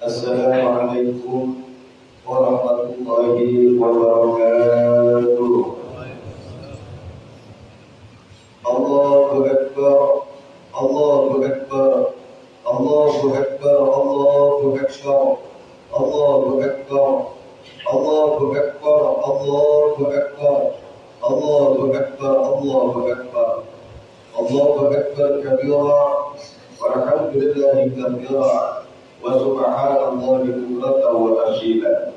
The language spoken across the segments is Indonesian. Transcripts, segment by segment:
Assalamualaikum warahmatullahi wabarakatuh. Allahu Akbar, Allahu Akbar, Allahu Akbar, Allahu Akbar, Allahu Akbar, Allahu Akbar, Allahu Akbar, Allahu Akbar, Allahu Akbar, Allahu Akbar kabira, walhamdulillahi kabira. Subhanallahi bukratan wa asila.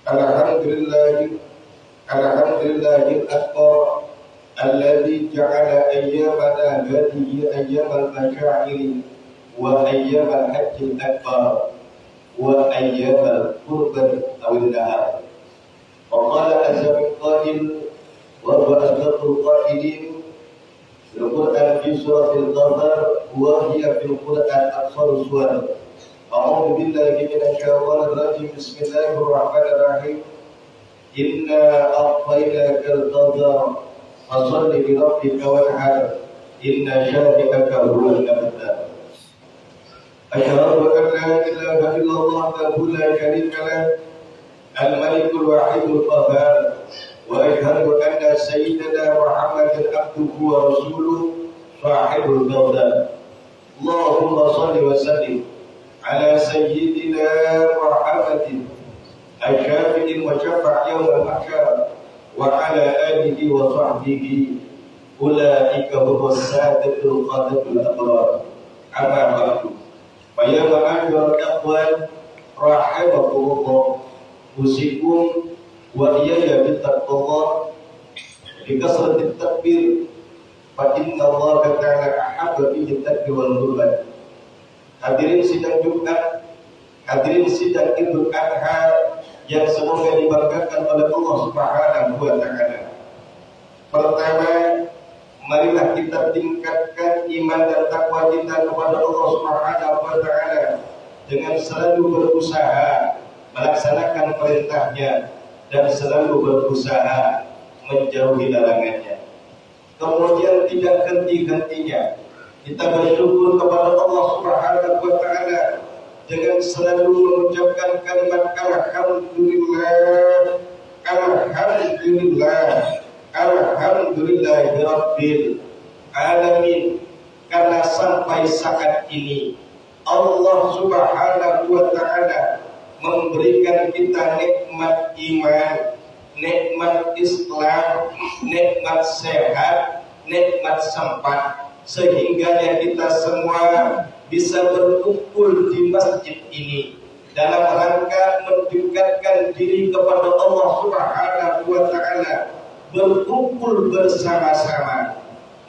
Alhamdulillahil akbar alladzi ja'ala ayyamana hadhihi ayyamal masyaa'iri wa ayyamal hajjil akbar wa ayyamal qurban awil nahar. Wa qala azza min qail wa huwa asdaqul qailin Al-Quran fi suratil Qamar wa hiya fil Quran aksar suwar. A'udzu billahi minasyaitonir rajim. Bismillahirrahmanirrahim. Inna a'tainakal kautsar fasholli li rabbika wanhar. Inna syani'aka huwal abtar. Asyhadu an la ilaha illallah wahdahu la syarika lah, al-malikul wahidul qahhar. Wa asyhadu anna sayyidana Muhammadan abduhu wa rasuluhu sahibul kautsar. Allahumma shalli wa sallim ala sayyidina Muhammadin asy-syafi'il musyaffa' yaumil mahsyar wa ala alihi wa sahbihi ulaika humus sadatul qadatul abrar. Amma ba'du. Fa ya ma'asyiral ikhwan rahimakumullah, usikum wa iyaya bittaqwa bi kasratit takbir fa inna Allah ta'ala ahabba bihi takbir wal qurban. Hadirin sidang Jumat, hadirin sidang Idul Adha yang semoga diberkakan oleh Allah Subhanahu wa taala. Pertama, marilah kita tingkatkan iman dan takwa kita kepada Allah Subhanahu wa taala dengan selalu berusaha melaksanakan perintahnya dan selalu berusaha menjauhi larangannya. Kemudian tidak henti-hentinya kita bersyukur kepada Allah Subhanahu wa taala dengan selalu mengucapkan kalimat alhamdulillah, alhamdulillah, alhamdulillahirabbil alamin. Karena sampai saat ini Allah Subhanahu wa taala memberikan kita nikmat iman, nikmat Islam, nikmat sehat, nikmat sempat, sehingga kita semua bisa berkumpul di masjid ini dalam rangka mendekatkan diri kepada Allah Subhanahu wa taala, berkumpul bersama-sama,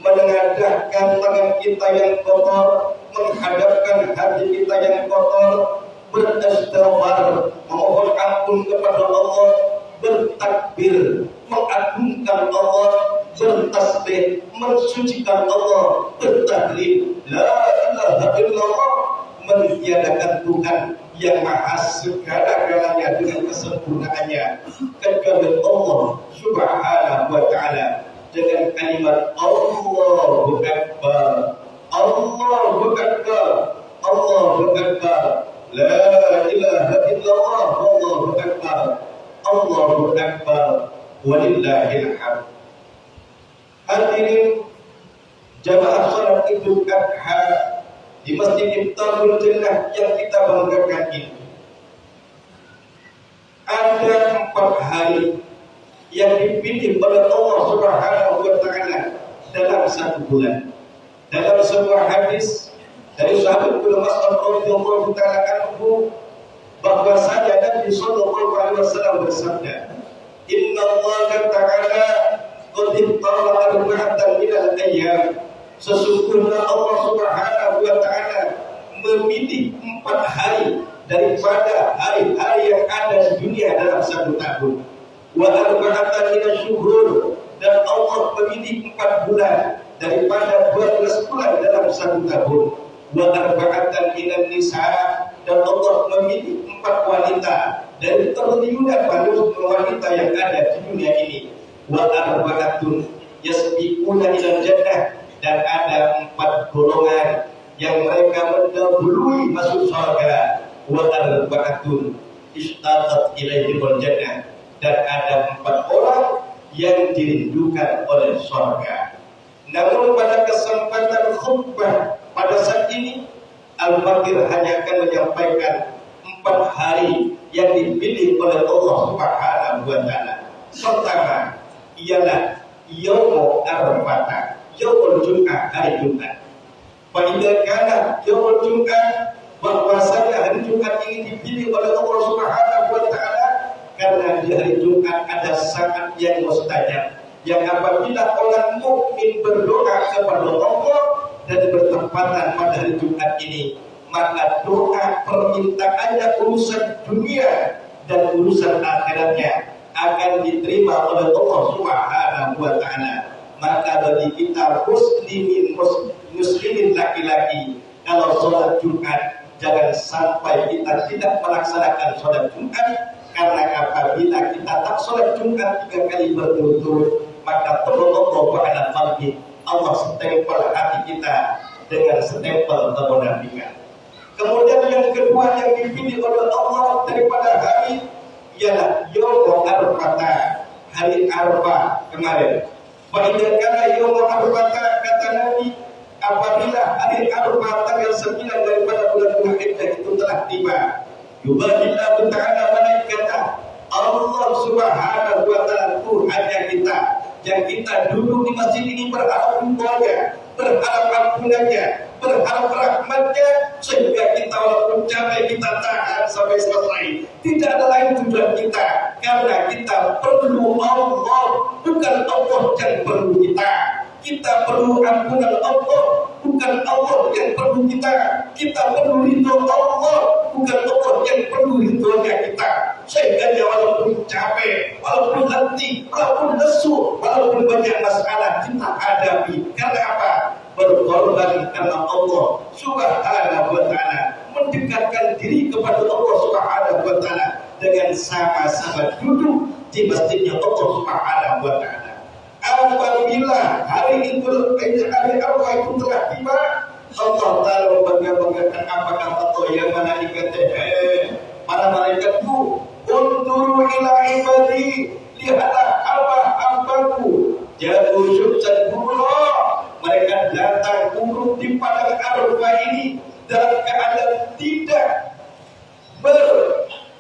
menengadahkan tangan kita yang kotor, menghadapkan hati kita yang kotor, beristighfar, memohon ampun kepada Allah, bertakbir, mengagungkan Allah, bertasbih, mensucikan Allah, bertahlil, la ilaha illallah, meniadakan Tuhan yang maha segala-galanya dengan kesempurnaannya kecuali Allah Subhanahu wa taala dengan kalimat Allahu Akbar, Allahu Akbar, Allahu Akbar. La ilaha illallah, Allahu Akbar, Allahu Akbar, walillahil hamd. Hadirin jamaah salat Idul Adha di Masjid Iftarul Jannah yang kita banggakan ini, ada 4 hari yang dipilih oleh Allah Subhanahu wa taala dalam 1 bulan. Dalam sebuah hadis dari sahabat Ibnu Mas'ud radhiyallahu taala anhu bahwasanya Nabi sallallahu alaihi wasallam bersabda, "Inna Allah ta'ala qad iftara arba'atan minal ayyam." Sesungguhnya Allah Subhanahu wa taala memilih 4 hari daripada hari-hari yang ada di dunia dalam 1 tahun. Wa arba'atan minasy syuhur, dan Allah memilih 4 bulan daripada 12 bulan dalam 1 tahun. Wa arba'atan minan nisa, dan Allah memilih 4 wanita dari triliunan wanita yang ada di dunia ini. Wa arba'atun yasbiquna ilal jannah, dan ada 4 golongan yang mereka mendahului masuk surga. Wa arba'atun istatat ilaihimul jannah, dan ada 4 orang yang dirindukan oleh surga. Namun pada kesempatan khutbah pada saat ini, Al-Fakir hanya akan menyampaikan 4 hari yang dipilih oleh Allah Subhanahu wa taala. Pertama ialah Yaumul Arafah, Yaumul Jum'ah, hari Jumat. Pada kana Yaumul Jum'ah, bahwasanya hari Jumat ini dipilih oleh Allah Subhanahu wa taala karena di hari Jumat ada saat yang mustajab, yang apabila orang mukmin berdoa kepada Allah dan bertepatan pada hari Jumat ini, maka doa permintaannya urusan dunia dan urusan akhiratnya akan diterima oleh Allah Subhanahu wa taala. Maka bagi kita muslimin laki-laki, kalau sholat Jumat jangan sampai kita tidak melaksanakan sholat Jumat, karena apabila kita tak sholat Jumat 3 kali berturut-turut, maka Allah pada pagi Allah stempel hati kita dengan stempel kemunafikan. Kemudian yang kedua yang dipilih oleh Allah daripada hari ialah Yaumul Arafah, hari Arafah kemarin. Pada kala Yaumul Arafah, kata Nabi, apabila hari Arafah tanggal 9 daripada bulan Dzulhijjah itu telah tiba, yubahillahu ta'ala malaikatah, Allah Subhanahu wa ta'ala Tuhannya kita, yang kita duduk di masjid ini berharap ridhonya, berharap ampunannya, berharap rahmatnya, sehingga kita walaupun capek kita tahan sampai selesai. Tidak ada lain tujuan kita, karena kita perlu Allah, bukan Allah yang perlu kita. Kita perlu ampunan Allah, bukan Allah yang perlu kita. Kita perlu ridho Allah, bukan Allah yang perlu ridhonya kita. Sehingga walaupun capek, walaupun letih, walaupun lesu, walaupun banyak masalah kita hadapi. Karena apa? Berkorban karena Allah Subhanahu wa ta'ala, mendekatkan diri kepada Allah Subhanahu wa ta'ala dengan sama-sama duduk di masjidnya Allah Subhanahu wa ta'ala. Apabila hari itu, hari Arafah itu telah tiba, Allah Ta'ala membangga-banggakan apa kata Allah, ya malaikat, para malaikatku, unduru ila ibadi, lihatlah hamba-hambaku, jatuh syuksan buruk. Mereka datang turun di padang Arafah ini dalam keadaan tidak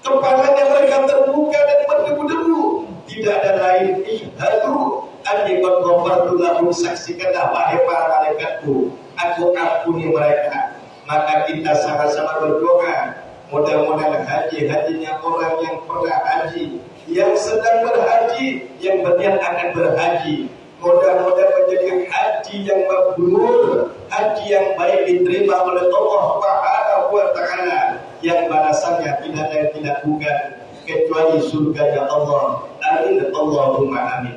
kepalanya mereka terbuka dan berdebu-debu. Tidak ada lain ihdadu andikot gofartulahu, saksikanlah wahai para malaikatku, aku ampuni mereka. Maka kita sama-sama berdoa, mudah-mudahan hajinya orang yang pernah haji, yang sedang berhaji, yang berniat akan berhaji, mudah-mudahan menjadi haji yang mabrur, haji yang baik diterima oleh Allah Subhanahu wa ta'ala, yang balasannya tidak lain tidak bukan kecuali surga Allah. Amin Allahumma amin.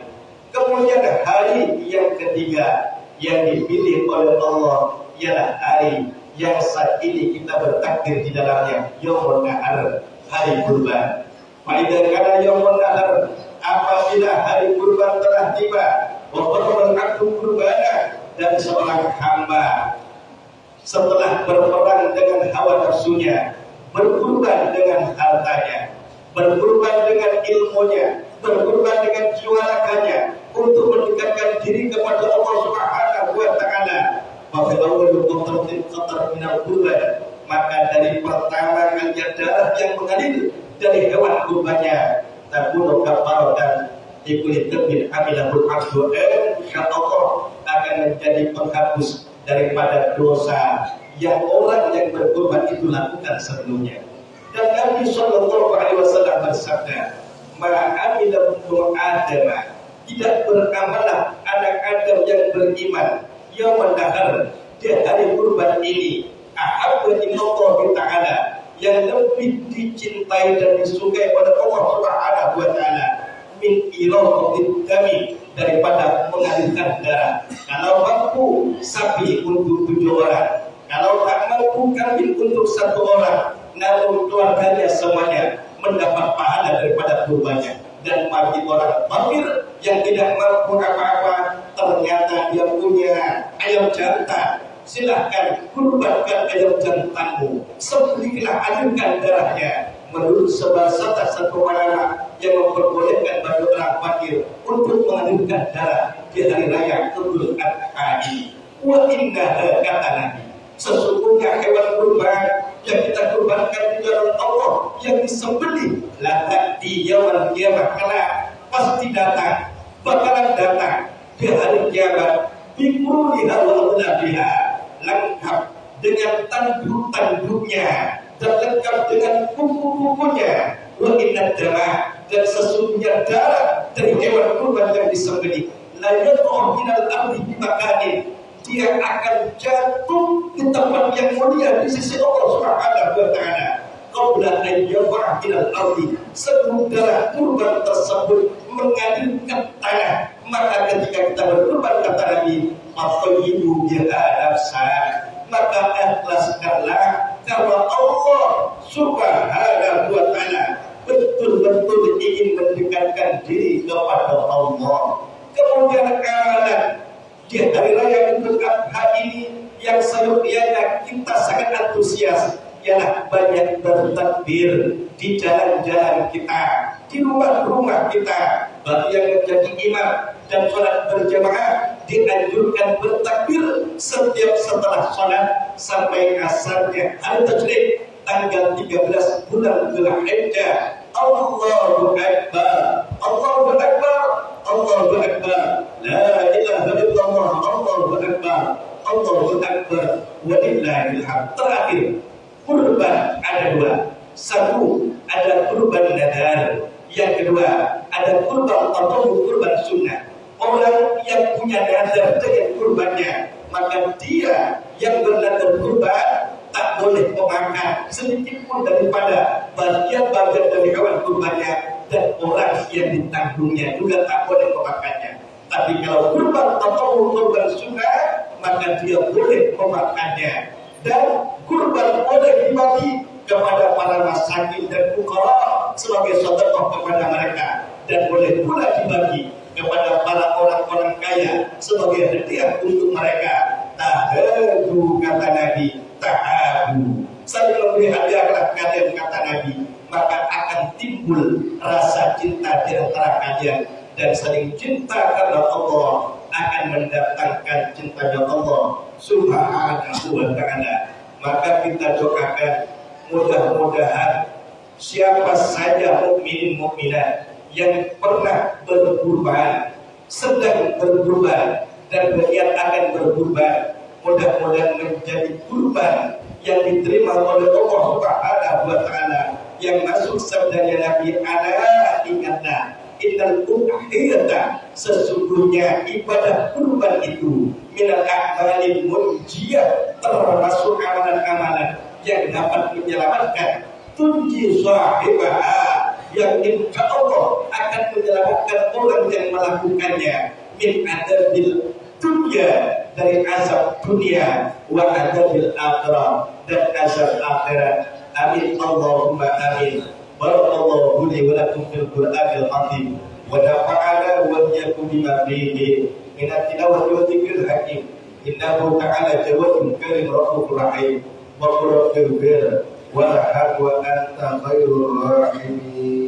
Kemudian hari yang ketiga yang dipilih oleh Allah ialah hari yang saat ini kita bertakdir di dalamnya, Yaumul Nahar, hari kurban. Faidah kana Yaumul Nahar, apabila hari kurban telah tiba, waqarban aktu kurbana, dan seorang hamba setelah berperang dengan hawa nafsunya, berkurban dengan hartanya, berkurban dengan ilmunya, berkurban dengan jiwa raganya untuk mendekatkan diri kepada Allah Subhanahu wa ta'ala. Maka maka dari pertama mengalir darah yang mengalir dari hewan kurbannya, tabulu kafaratan dikulit bin amilahul abdu, insyaallah akan menjadi penghapus daripada dosa yang orang yang berkurban itu lakukan sebelumnya. Dan Nabi sallallahu alaihi wasallam bersabda, ma'amila ibnu Adam, tidak beramalah anak Adam yang beriman Yaumul Nahar, di hari kurban ini, ahabba ilallah ta'ala, yang lebih dicintai dan disukai oleh Allah Subhanahu wa ta'ala, min iraqatil dami, daripada mengalirkan darah. Kalau mampu sapi untuk 7 orang, kalau tak mampu kambing untuk 1 orang, namun keluarganya semuanya mendapat pahala daripada kurbannya. Dan bagi orang fakir yang tidak mampu apa-apa, ternyata dia punya ayam jantan, silahkan kurbankan ayam jantanmu, sembelihlah, alirkan darahnya. Menurut sebuah satu ulama yang memperbolehkan bagi orang fakir untuk mengalirkan darah di hari raya Idul Adha. Wa innaha, kata Nabi, sesungguhnya hewan kurban yang kita kurbankan di jalan Allah yang disembelih la ta'ti yaumil qiyamah, karena pasti datang, bakalan datang di hari kiamat, bikuliha wa aulabiha, lengkap dengan tanduk-tanduknya dan lengkap dengan kuku-kukunya. Wa inna dama, dan sesungguhnya darah dari hewan kurban yang disembelih la yad'u minal ardi bimakanin, dia akan jatuh di tempat yang mulia di sisi Allah Subhanahu wa taala. Qabla an yarfa'a ilal ardi, sebelum darah kurban tersebut mengalir ke tanah, maka ketika kita berkurban, kata Nabi, faqayyidu biha nafsa, maka ikhlaskanlah karena Allah Subhanahu wa taala betul-betul ingin mendekatkan diri kepada Allah. Kemudian amalan di hari raya Idul Adha ini yang seyogyanya kita sangat antusias, ialah banyak bertakbir di jalan-jalan kita, di rumah-rumah kita. Bagi yang menjadi imam dan sholat berjamaah dianjurkan bertakbir setiap setelah sholat sampai asarnya hari Tajrid tanggal 13 bulan Dzulhijjah. Allahu Akbar, Allahu Akbar, Allahu Akbar, la ilaha illallah, Allahu Akbar, Allahu Akbar, walillahil hamd. Terakhir, kurban ada dua. Satu, ada kurban nadar. Yang kedua, ada kurban atau kurban sunnah. Orang yang punya nadar dengan kurbannya, maka dia yang bernadar kurban tak boleh memakan sedikit pun daripada bagian-bagian dari hewan kurbannya, dan orang yang ditanggungnya juga tak boleh memakannya. Tapi kalau kurban atau kurban sunnah, maka dia boleh memakannya, dan kurban boleh dibagi kepada para masakin dan fuqara sebagai sedekah kepada mereka, dan boleh pula dibagi kepada para orang-orang kaya sebagai hadiah untuk mereka. Tahadu, kata Nabi, tahadu, saling memberi hadiahlah kalian, kata Nabi, maka akan timbul rasa cinta di antara kalian, dan saling cinta karena Allah akan mendatangkan cintanya Allah Subhanahu wa ta'ala. Maka kita doakan mudah-mudahan siapa saja mukmin mukminat yang pernah berkurban, sedang berkurban, dan berniat akan berkurban, mudah-mudahan menjadi kurban yang diterima oleh Allah Subhanahu wa taala, yang masuk sabdanya Nabi, ala ingatlah innal udhiyata, sesungguhnya ibadah kurban itu minal a'malil munjiyah, termasuk amalan-amalan yang dapat menyelamatkan, tunji sahibaha, yang insya Allah akan menyelamatkan orang yang melakukannya, min adabil dunia, dari azab dunia, wa adabil akhirah, dan azab akhirat. Amin Allahumma amin. Barakallahu li wa lakum fil Qur'anil azim, wa nafa'ana wa iyyakum bima fihi min at-tilawati wa dzikril hakim. Innahu ta'ala jawadun karim raufur rahim. Wa qul rabbil warham wa anta khairur rahimin.